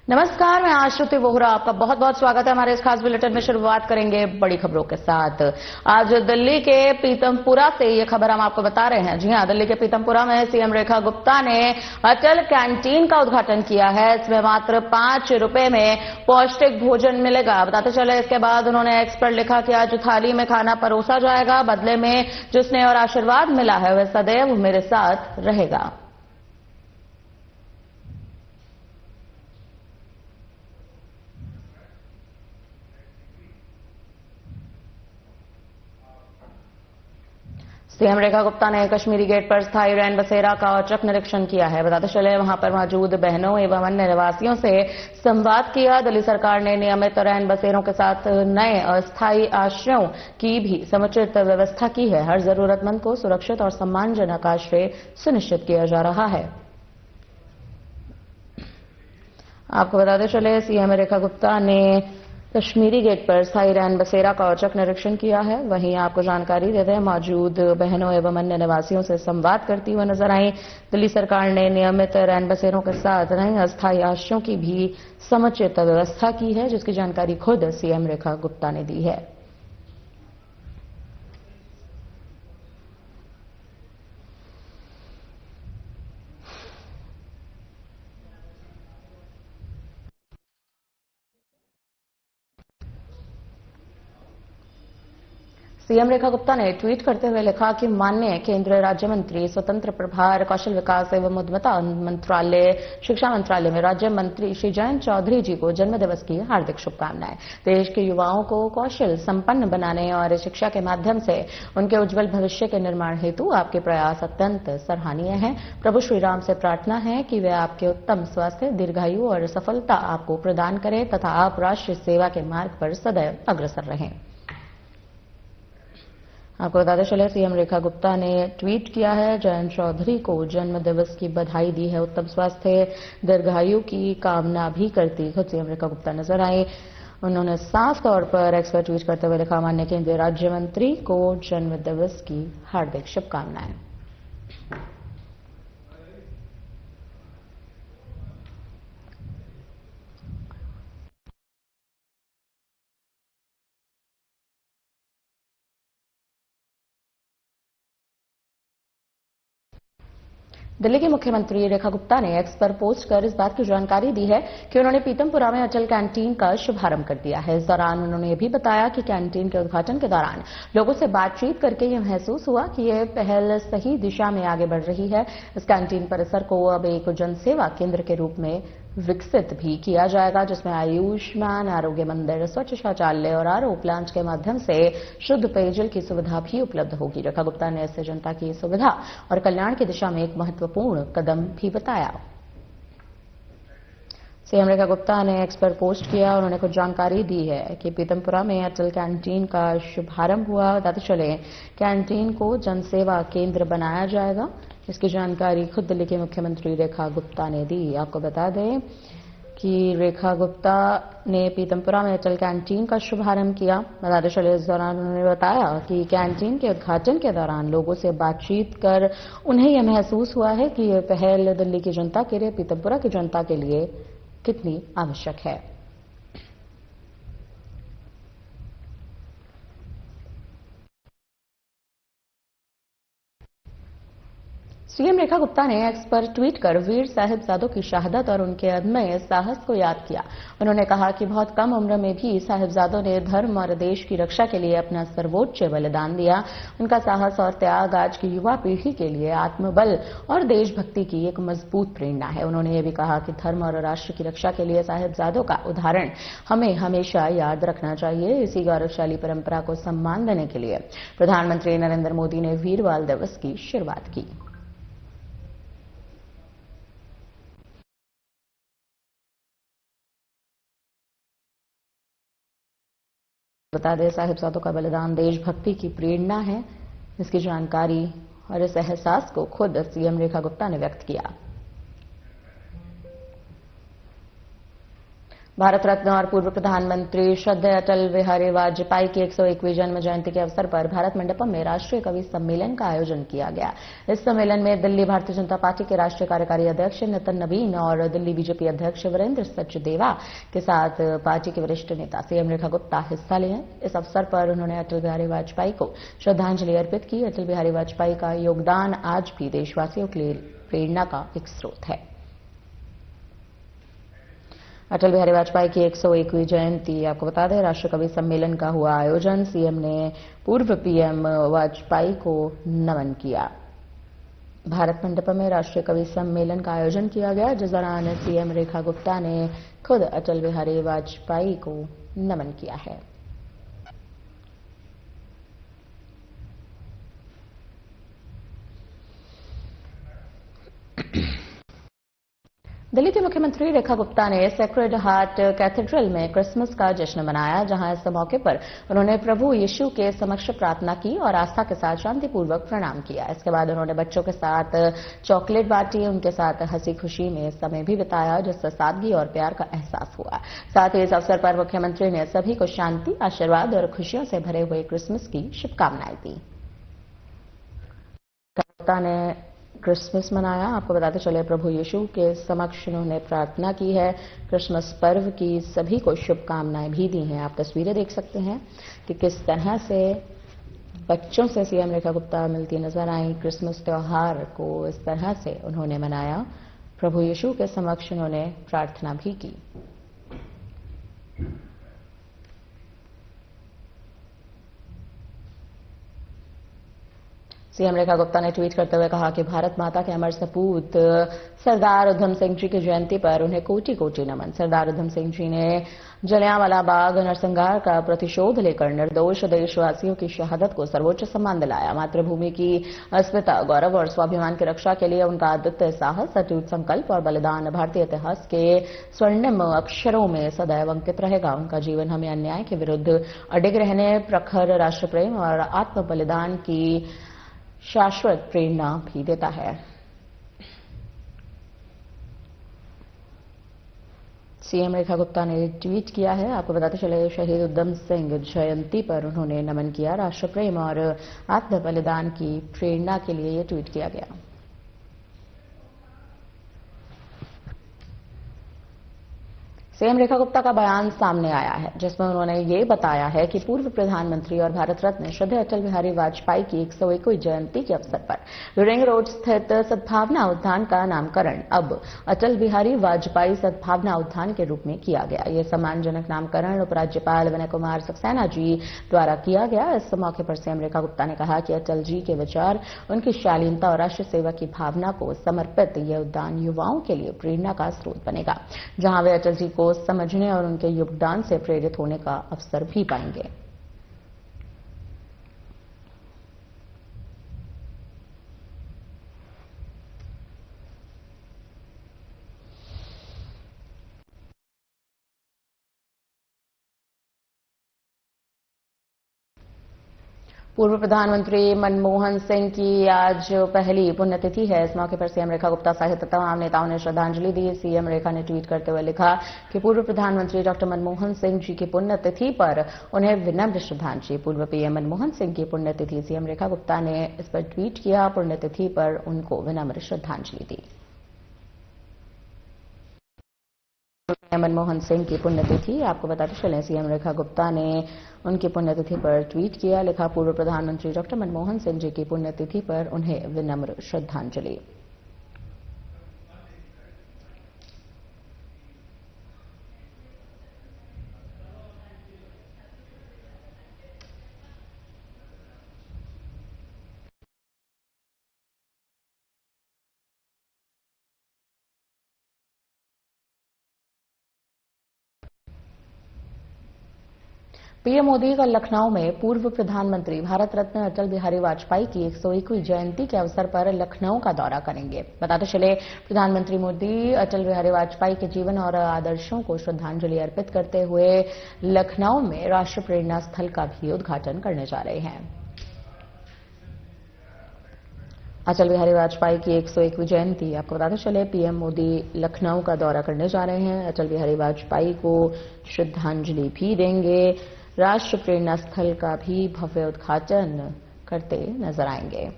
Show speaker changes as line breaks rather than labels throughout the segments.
नमस्कार, मैं आश्रुति वोहरा। आपका बहुत बहुत स्वागत है हमारे इस खास बुलेटिन में। शुरुआत करेंगे बड़ी खबरों के साथ। आज दिल्ली के पीतमपुरा से ये खबर हम आपको बता रहे हैं। जी हां, दिल्ली के पीतमपुरा में सीएम रेखा गुप्ता ने अटल कैंटीन का उद्घाटन किया है। इसमें मात्र 5 रुपए में पौष्टिक भोजन मिलेगा। बताते चले, इसके बाद उन्होंने एक्स पर लिखा कि आज थाली में खाना परोसा जाएगा, बदले में जो स्नेह और आशीर्वाद मिला है वह सदैव मेरे साथ रहेगा। सीएम रेखा गुप्ता ने कश्मीरी गेट पर स्थायी रैन बसेरा का औचक निरीक्षण किया है। बताते चले, वहां पर मौजूद बहनों एवं अन्य निवासियों से संवाद किया। दिल्ली सरकार ने नियमित रैन बसेरों के साथ नए अस्थायी आश्रयों की भी समुचित व्यवस्था की है। हर जरूरतमंद को सुरक्षित और सम्मानजनक आश्रय सुनिश्चित किया जा रहा है। आपको बताते चले, सीएम रेखा गुप्ता ने कश्मीरी गेट पर स्थायी रैन बसेरा का औचक निरीक्षण किया है। वहीं आपको जानकारी देते हैं, मौजूद बहनों एवं अन्य निवासियों से संवाद करती हुए नजर आई। दिल्ली सरकार ने नियमित रैन बसेरों के साथ नए अस्थायी आश्रयों की भी समुचित व्यवस्था की है, जिसकी जानकारी खुद सीएम रेखा गुप्ता ने दी है। सीएम रेखा गुप्ता ने ट्वीट करते हुए लिखा कि माननीय केंद्रीय राज्य मंत्री स्वतंत्र प्रभार कौशल विकास एवं उद्यमिता मंत्रालय शिक्षा मंत्रालय में राज्य मंत्री श्री जयंत चौधरी जी को जन्मदिवस की हार्दिक शुभकामनाएं। देश के युवाओं को कौशल संपन्न बनाने और शिक्षा के माध्यम से उनके उज्जवल भविष्य के निर्माण हेतु आपके प्रयास अत्यंत सराहनीय हैं। प्रभु श्री राम से प्रार्थना है कि वे आपके उत्तम स्वास्थ्य, दीर्घायु और सफलता आपको प्रदान करें तथा आप राष्ट्र सेवा के मार्ग पर सदैव अग्रसर रहें। आपको बताते चले, सीएम रेखा गुप्ता ने ट्वीट किया है, जयंत चौधरी को जन्म दिवस की बधाई दी है। उत्तम स्वास्थ्य, दीर्घायु की कामना भी करती खुद सीएम रेखा गुप्ता नजर आई। उन्होंने साफ तौर पर एक्स पर ट्वीट करते हुए लिखा, माननीय केंद्रीय राज्य मंत्री को जन्म दिवस की हार्दिक शुभकामनाएं। दिल्ली की मुख्यमंत्री रेखा गुप्ता ने एक्स पर पोस्ट कर इस बात की जानकारी दी है कि उन्होंने पीतमपुरा में अटल कैंटीन का शुभारंभ कर दिया है। इस दौरान उन्होंने ये भी बताया कि कैंटीन के उद्घाटन के दौरान लोगों से बातचीत करके ये महसूस हुआ कि ये पहल सही दिशा में आगे बढ़ रही है। इस कैंटीन परिसर को अब एक जनसेवा केंद्र के रूप में विकसित भी किया जाएगा, जिसमें आयुष्मान आरोग्य मंदिर, स्वच्छ शौचालय और आरओ प्लांट के माध्यम से शुद्ध पेयजल की सुविधा भी उपलब्ध होगी। रेखा गुप्ता ने इससे जनता की सुविधा और कल्याण की दिशा में एक महत्वपूर्ण कदम भी बताया। सीएम रेखा गुप्ता ने एक्स पर पोस्ट किया। उन्होंने कुछ जानकारी दी है कि पीतमपुरा में अटल कैंटीन का शुभारंभ हुआ। बताते चले, कैंटीन को जनसेवा केंद्र बनाया जाएगा। इसकी जानकारी खुद दिल्ली के मुख्यमंत्री रेखा गुप्ता ने दी। आपको बता दें कि रेखा गुप्ता ने पीतमपुरा में अटल कैंटीन का शुभारंभ किया। बताते चले, इस दौरान उन्होंने बताया कि कैंटीन के उद्घाटन के दौरान लोगों से बातचीत कर उन्हें यह महसूस हुआ है कि यह पहल दिल्ली की जनता के लिए, पीतमपुरा की जनता के लिए कितनी आवश्यक है। सीएम रेखा गुप्ता ने एक्स पर ट्वीट कर वीर साहिबजादों की शहादत और उनके अदम्य साहस को याद किया। उन्होंने कहा कि बहुत कम उम्र में भी साहिबजादों ने धर्म और देश की रक्षा के लिए अपना सर्वोच्च बलिदान दिया। उनका साहस और त्याग आज की युवा पीढ़ी के लिए आत्मबल और देशभक्ति की एक मजबूत प्रेरणा है। उन्होंने ये भी कहा कि धर्म और राष्ट्र की रक्षा के लिए साहिबजादों का उदाहरण हमें हमेशा याद रखना चाहिए। इसी गौरवशाली परंपरा को सम्मान देने के लिए प्रधानमंत्री नरेंद्र मोदी ने वीर बाल दिवस की शुरुआत की। बता दें, साहिबजादों का बलिदान देशभक्ति की प्रेरणा है। इसकी जानकारी और इस एहसास को खुद सीएम रेखा गुप्ता ने व्यक्त किया। भारत रत्न और पूर्व प्रधानमंत्री श्रद्धेय अटल बिहारी वाजपेयी की 101वीं जन्म जयंती के अवसर पर भारत मंडपम में राष्ट्रीय कवि सम्मेलन का आयोजन किया गया। इस सम्मेलन में दिल्ली भारतीय जनता पार्टी के राष्ट्रीय कार्यकारी अध्यक्ष नितिन नवीन और दिल्ली बीजेपी अध्यक्ष वीरेंद्र सचदेवा के साथ पार्टी के वरिष्ठ नेता सीएम रेखा गुप्ता हिस्सा लिए। इस अवसर पर उन्होंने अटल बिहारी वाजपेयी को श्रद्धांजलि अर्पित की। अटल बिहारी वाजपेयी का योगदान आज भी देशवासियों के लिए प्रेरणा का एक स्रोत है। अटल बिहारी वाजपेयी की 101वीं जयंती, आपको बता दें, राष्ट्रीय कवि सम्मेलन का हुआ आयोजन। सीएम ने पूर्व पीएम वाजपेयी को नमन किया। भारत मंडपम में राष्ट्रीय कवि सम्मेलन का आयोजन किया गया, जिस दौरान सीएम रेखा गुप्ता ने खुद अटल बिहारी वाजपेयी को नमन किया है। दिल्ली की मुख्यमंत्री रेखा गुप्ता ने सेक्रेड हार्ट कैथेड्रल में क्रिसमस का जश्न मनाया, जहां इस मौके पर उन्होंने प्रभु यीशु के समक्ष प्रार्थना की और आस्था के साथ शांतिपूर्वक प्रणाम किया। इसके बाद उन्होंने बच्चों के साथ चॉकलेट बांटी, उनके साथ हंसी खुशी में समय भी बिताया, जिससे सादगी और प्यार का एहसास हुआ। साथ ही इस अवसर पर मुख्यमंत्री ने सभी को शांति, आशीर्वाद और खुशियों से भरे हुए क्रिसमस की शुभकामनाएं दी। गुप्ता ने क्रिसमस मनाया, आपको बताते चले प्रभु यीशु के समक्ष उन्होंने प्रार्थना की है। क्रिसमस पर्व की सभी को शुभकामनाएं भी दी हैं। आप तस्वीरें देख सकते हैं कि किस तरह से बच्चों से सीएम रेखा गुप्ता मिलती नजर आई। क्रिसमस त्योहार को इस तरह से उन्होंने मनाया। प्रभु यीशु के समक्ष उन्होंने प्रार्थना भी की। सीएम रेखा गुप्ता ने ट्वीट करते हुए कहा कि भारत माता के अमर सपूत सरदार उधम सिंह जी की जयंती पर उन्हें कोटि कोटि नमन। सरदार उधम सिंह जी ने जलियांवाला बाग नरसंहार का प्रतिशोध लेकर निर्दोष देशवासियों की शहादत को सर्वोच्च सम्मान दिलाया। मातृभूमि की अस्मिता, गौरव और स्वाभिमान की रक्षा के लिए उनका अद्वितीय साहस, अटूट संकल्प और बलिदान भारतीय इतिहास के स्वर्णिम अक्षरों में सदैव अंकित रहेगा। उनका जीवन हमें अन्याय के विरुद्ध अडिग रहने, प्रखर राष्ट्र प्रेम और आत्म बलिदान की शाश्वत प्रेरणा भी देता है। सीएम रेखा गुप्ता ने ट्वीट किया है। आपको बताते चले शहीद उधम सिंह जयंती पर उन्होंने नमन किया। राष्ट्र प्रेम और आत्म बलिदान की प्रेरणा के लिए यह ट्वीट किया गया। सीएम रेखा गुप्ता का बयान सामने आया है, जिसमें उन्होंने ये बताया है कि पूर्व प्रधानमंत्री और भारत रत्न श्रद्धेय अटल बिहारी वाजपेयी की 101वीं जयंती के अवसर पर रिंग रोड स्थित सद्भावना उद्यान का नामकरण अब अटल बिहारी वाजपेयी सद्भावना उद्यान के रूप में किया गया। ये सम्मानजनक नामकरण उपराज्यपाल विनय कुमार सक्सेना जी द्वारा किया गया। इस मौके पर सीएम रेखा गुप्ता ने कहा कि अटल जी के विचार, उनकी शालीनता और राष्ट्र सेवा की भावना को समर्पित यह उद्यान युवाओं के लिए प्रेरणा का स्रोत बनेगा, जहां वे अटल जी को समझने और उनके योगदान से प्रेरित होने का अवसर भी पाएंगे। पूर्व प्रधानमंत्री मनमोहन सिंह की आज पहली पुण्यतिथि है। इस मौके पर सीएम रेखा गुप्ता सहित तमाम नेताओं ने श्रद्धांजलि दी। सीएम रेखा ने ट्वीट करते हुए लिखा कि पूर्व प्रधानमंत्री डॉक्टर मनमोहन सिंह जी की पुण्यतिथि पर उन्हें विनम्र श्रद्धांजलि। पूर्व पीएम मनमोहन सिंह की पुण्यतिथि, सीएम रेखा गुप्ता ने इस पर ट्वीट किया। पुण्यतिथि पर उनको विनम्र श्रद्धांजलि दी। मनमोहन सिंह की पुण्यतिथि, आपको बताते चलें, सीएम रेखा गुप्ता ने उनकी पुण्यतिथि पर ट्वीट किया। लिखा, पूर्व प्रधानमंत्री डॉक्टर मनमोहन सिंह जी की पुण्यतिथि पर उन्हें विनम्र श्रद्धांजलि। पीएम मोदी कल लखनऊ में पूर्व प्रधानमंत्री भारत रत्न अटल बिहारी वाजपेयी की 101वीं जयंती के अवसर पर लखनऊ का दौरा करेंगे। बताते चले, प्रधानमंत्री मोदी अटल बिहारी वाजपेयी के जीवन और आदर्शों को श्रद्धांजलि अर्पित करते हुए लखनऊ में राष्ट्र प्रेरणा स्थल का भी उद्घाटन करने जा रहे हैं। अटल बिहारी वाजपेयी की 101वीं जयंती। आपको बताते चले पीएम मोदी लखनऊ का दौरा करने जा रहे हैं। अटल बिहारी वाजपेयी को श्रद्धांजलि भी देंगे। राष्ट्र प्रेरणा स्थल का भी भव्य उद्घाटन करते नजर आएंगे।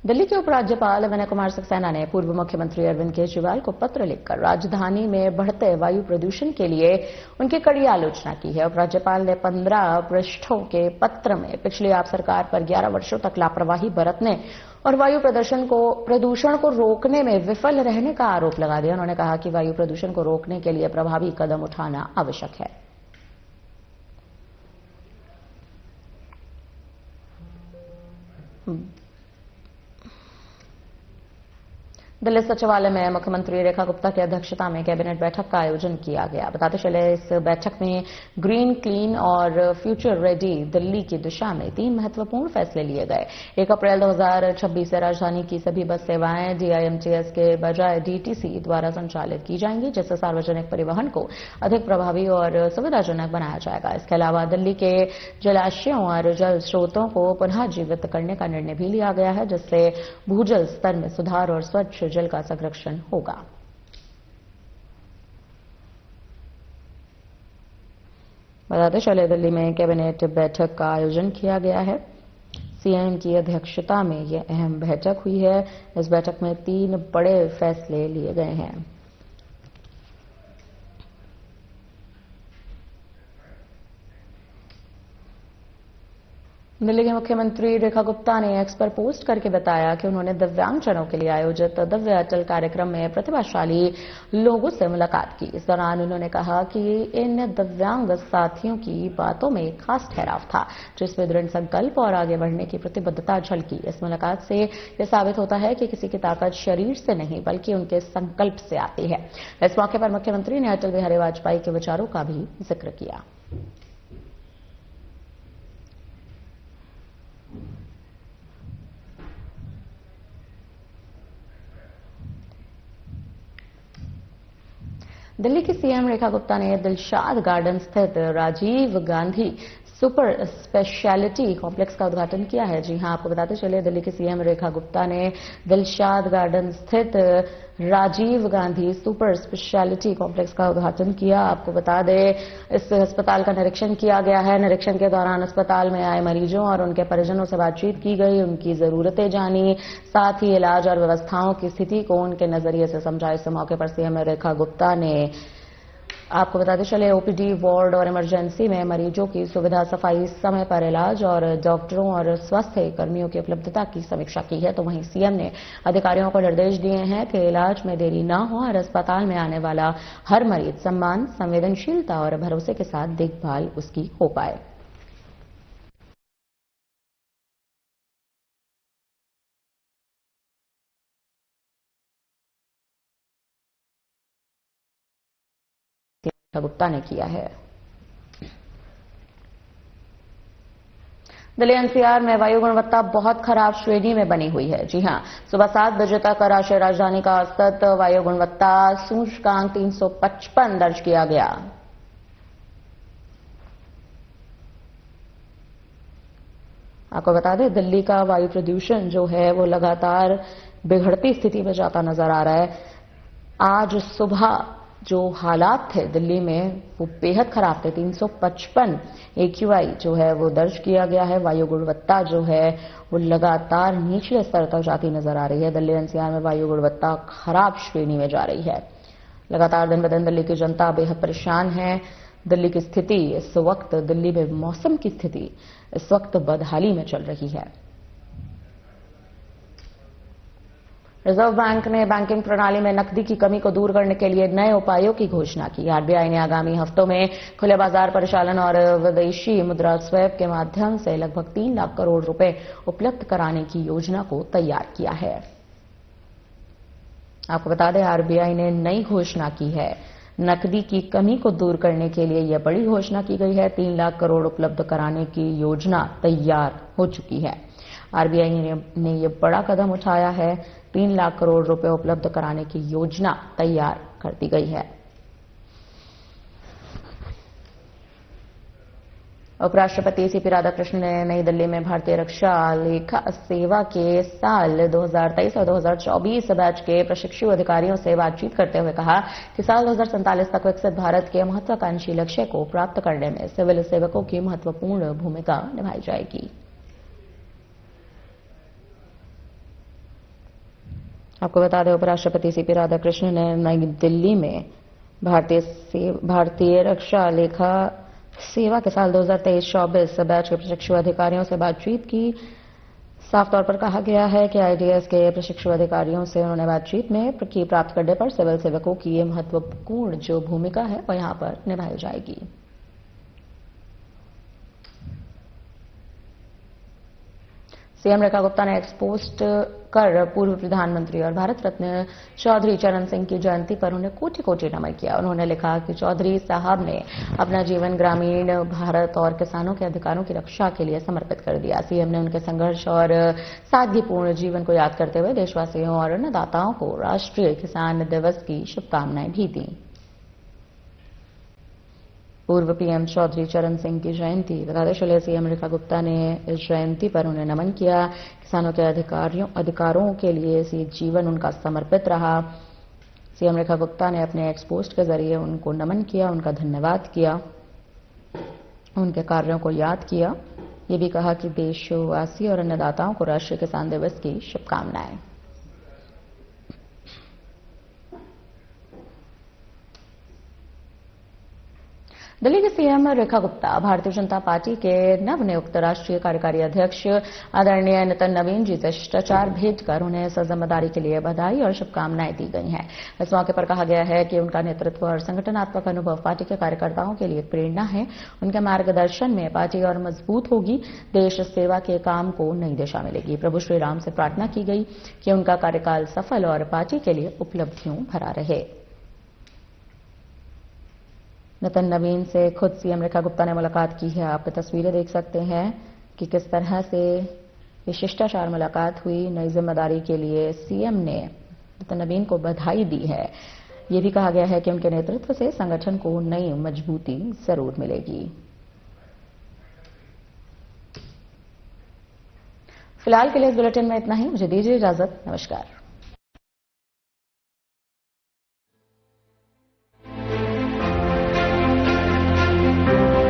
दिल्ली के उपराज्यपाल विनय कुमार सक्सेना ने पूर्व मुख्यमंत्री अरविंद केजरीवाल को पत्र लिखकर राजधानी में बढ़ते वायु प्रदूषण के लिए उनकी कड़ी आलोचना की है। उपराज्यपाल ने 15 पृष्ठों के पत्र में पिछली आप सरकार पर 11 वर्षों तक लापरवाही बरतने और वायु प्रदूषण को रोकने में विफल रहने का आरोप लगा दिया। उन्होंने कहा कि वायु प्रदूषण को रोकने के लिए प्रभावी कदम उठाना आवश्यक है। दिल्ली सचिवालय में मुख्यमंत्री रेखा गुप्ता की अध्यक्षता में कैबिनेट बैठक का आयोजन किया गया। बताते चले इस बैठक में ग्रीन, क्लीन और फ्यूचर रेडी दिल्ली की दिशा में 3 महत्वपूर्ण फैसले लिए गए। 1 अप्रैल 2026 से राजधानी की सभी बस सेवाएं डीआईएमटीएस के बजाय डीटीसी द्वारा संचालित की जाएंगी, जिससे सार्वजनिक परिवहन को अधिक प्रभावी और सुविधाजनक बनाया जाएगा। इसके अलावा दिल्ली के जलाशयों और जल स्रोतों को पुनः जीवित करने का निर्णय भी लिया गया है, जिससे भूजल स्तर में सुधार और स्वच्छ जल का संरक्षण होगा। बताते चले दिल्ली में कैबिनेट बैठक का आयोजन किया गया है। सीएम की अध्यक्षता में यह अहम बैठक हुई है। इस बैठक में 3 बड़े फैसले लिए गए हैं। दिल्ली के मुख्यमंत्री रेखा गुप्ता ने एक्स पर पोस्ट करके बताया कि उन्होंने दिव्यांगजनों के लिए आयोजित दिव्य अटल कार्यक्रम में प्रतिभाशाली लोगों से मुलाकात की। इस दौरान उन्होंने कहा कि इन दिव्यांग साथियों की बातों में खास ठहराव था, जिसमें दृढ़ संकल्प और आगे बढ़ने की प्रतिबद्धता झलकी। इस मुलाकात से यह साबित होता है कि किसी की ताकत शरीर से नहीं बल्कि उनके संकल्प से आती है। इस मौके पर मुख्यमंत्री ने अटल बिहारी वाजपेयी के विचारों का भी जिक्र किया। दिल्ली की सीएम रेखा गुप्ता ने दिलशाद गार्डन स्थित Rajiv Gandhi super speciality complex का उद्घाटन किया है। जी हां, आपको बताते चले दिल्ली की सीएम रेखा गुप्ता ने दिलशाद गार्डन स्थित Rajiv Gandhi super speciality complex का उद्घाटन किया। आपको बता दें, इस अस्पताल का निरीक्षण किया गया है। निरीक्षण के दौरान अस्पताल में आए मरीजों और उनके परिजनों से बातचीत की गई, उनकी जरूरतें जानी, साथ ही इलाज और व्यवस्थाओं की स्थिति को उनके नजरिए से समझा। इस मौके पर सीएम रेखा गुप्ता ने आपको बताते चले ओपीडी, वार्ड और इमरजेंसी में मरीजों की सुविधा, सफाई, समय पर इलाज और डॉक्टरों और स्वास्थ्य कर्मियों की उपलब्धता की समीक्षा की है। तो वहीं सीएम ने अधिकारियों को निर्देश दिए हैं कि इलाज में देरी न हो और अस्पताल में आने वाला हर मरीज सम्मान, संवेदनशीलता और भरोसे के साथ देखभाल उसकी हो पाए। गुप्ता ने किया है। दिल्ली एनसीआर में वायु गुणवत्ता बहुत खराब श्रेणी में बनी हुई है। जी हां, सुबह 7 बजे तक राष्ट्रीय राजधानी का औसत वायु गुणवत्ता सूचकांक 355 दर्ज किया गया। आपको बता दें, दिल्ली का वायु प्रदूषण जो है वो लगातार बिगड़ती स्थिति में जाता नजर आ रहा है। आज सुबह जो हालात थे दिल्ली में वो बेहद खराब थे। 355 AQI जो है वो दर्ज किया गया है। वायु गुणवत्ता जो है वो लगातार निचले स्तर तक जाती नजर आ रही है। दिल्ली एनसीआर में वायु गुणवत्ता खराब श्रेणी में जा रही है। लगातार दिन ब दिन दिल्ली की जनता बेहद परेशान है। दिल्ली की स्थिति इस वक्त, दिल्ली में मौसम की स्थिति इस वक्त बदहाली में चल रही है। रिजर्व बैंक ने बैंकिंग प्रणाली में नकदी की कमी को दूर करने के लिए नए उपायों की घोषणा की। आरबीआई ने आगामी हफ्तों में खुले बाजार परिचालन और विदेशी मुद्रा स्वैप के माध्यम से लगभग 3 लाख करोड़ रुपए उपलब्ध कराने की योजना को तैयार किया है। आपको बता दें, आरबीआई ने नई घोषणा की है। नकदी की कमी को दूर करने के लिए यह बड़ी घोषणा की गई है। 3 लाख करोड़ उपलब्ध कराने की योजना तैयार हो चुकी है। आरबीआई ने यह बड़ा कदम उठाया है 3 लाख करोड़ रुपए उपलब्ध कराने की योजना तैयार कर दी गई है। उपराष्ट्रपति सीपी राधाकृष्णन ने नई दिल्ली में भारतीय रक्षा लेखा सेवा के साल 2023 और 2024 बैच के प्रशिक्षु अधिकारियों से बातचीत करते हुए कहा कि साल 2047 तक विकसित भारत के महत्वाकांक्षी लक्ष्य को प्राप्त करने में सिविल सेवकों की महत्वपूर्ण भूमिका निभाई जाएगी। आपको बता दें, उपराष्ट्रपति सीपी राधाकृष्णन ने नई दिल्ली में भारतीय रक्षा लेखा सेवा के साल 2023-24 बैच के प्रशिक्षु अधिकारियों से बातचीत की। साफ तौर पर कहा गया है कि आईडीएस के प्रशिक्षु अधिकारियों से उन्होंने बातचीत में प्राप्त करने पर सिविल सेवकों की ये महत्वपूर्ण जो भूमिका है वह यहां पर निभाई जाएगी। सीएम रेखा गुप्ता ने एक्सपोस्ट कर पूर्व प्रधानमंत्री और भारत रत्न चौधरी चरण सिंह की जयंती पर उन्हें कोटि कोटि नमन किया। उन्होंने लिखा कि चौधरी साहब ने अपना जीवन ग्रामीण भारत और किसानों के अधिकारों की रक्षा के लिए समर्पित कर दिया। सीएम ने उनके संघर्ष और सादगीपूर्ण जीवन को याद करते हुए देशवासियों और अन्नदाताओं को राष्ट्रीय किसान दिवस की शुभकामनाएं भी दी। पूर्व पीएम चौधरी चरण सिंह की जयंती बताते चले, सीएम रेखा गुप्ता ने इस जयंती पर उन्हें नमन किया। किसानों के अधिकारों के लिए जीवन उनका समर्पित रहा। सीएम रेखा गुप्ता ने अपने एक्सपोस्ट के जरिए उनको नमन किया, उनका धन्यवाद किया, उनके कार्यों को याद किया। ये भी कहा कि देशवासी और अन्नदाताओं को राष्ट्रीय किसान दिवस की शुभकामनाएं। दिल्ली के सीएम रेखा गुप्ता भारतीय जनता पार्टी के नवनियुक्त राष्ट्रीय कार्यकारी अध्यक्ष आदरणीय नितिन नवीन जी से शिष्टाचार भेंट कर उन्हें इस जिम्मेदारी के लिए बधाई और शुभकामनाएं दी गई हैं। इस मौके पर कहा गया है कि उनका नेतृत्व और संगठनात्मक अनुभव पार्टी के कार्यकर्ताओं के लिए प्रेरणा है। उनके मार्गदर्शन में पार्टी और मजबूत होगी, देश सेवा के काम को नई दिशा मिलेगी। प्रभु श्री राम से प्रार्थना की गई कि उनका कार्यकाल सफल और पार्टी के लिए उपलब्धियों भरा रहे। नितिन नवीन से खुद सीएम रेखा गुप्ता ने मुलाकात की है। आप तस्वीरें देख सकते हैं कि किस तरह से ये शिष्टाचार मुलाकात हुई। नई जिम्मेदारी के लिए सीएम ने नितिन नवीन को बधाई दी है। ये भी कहा गया है कि उनके नेतृत्व से संगठन को नई मजबूती जरूर मिलेगी। फिलहाल के लिए इस बुलेटिन में इतना ही। मुझे दीजिए इजाजत। नमस्कार।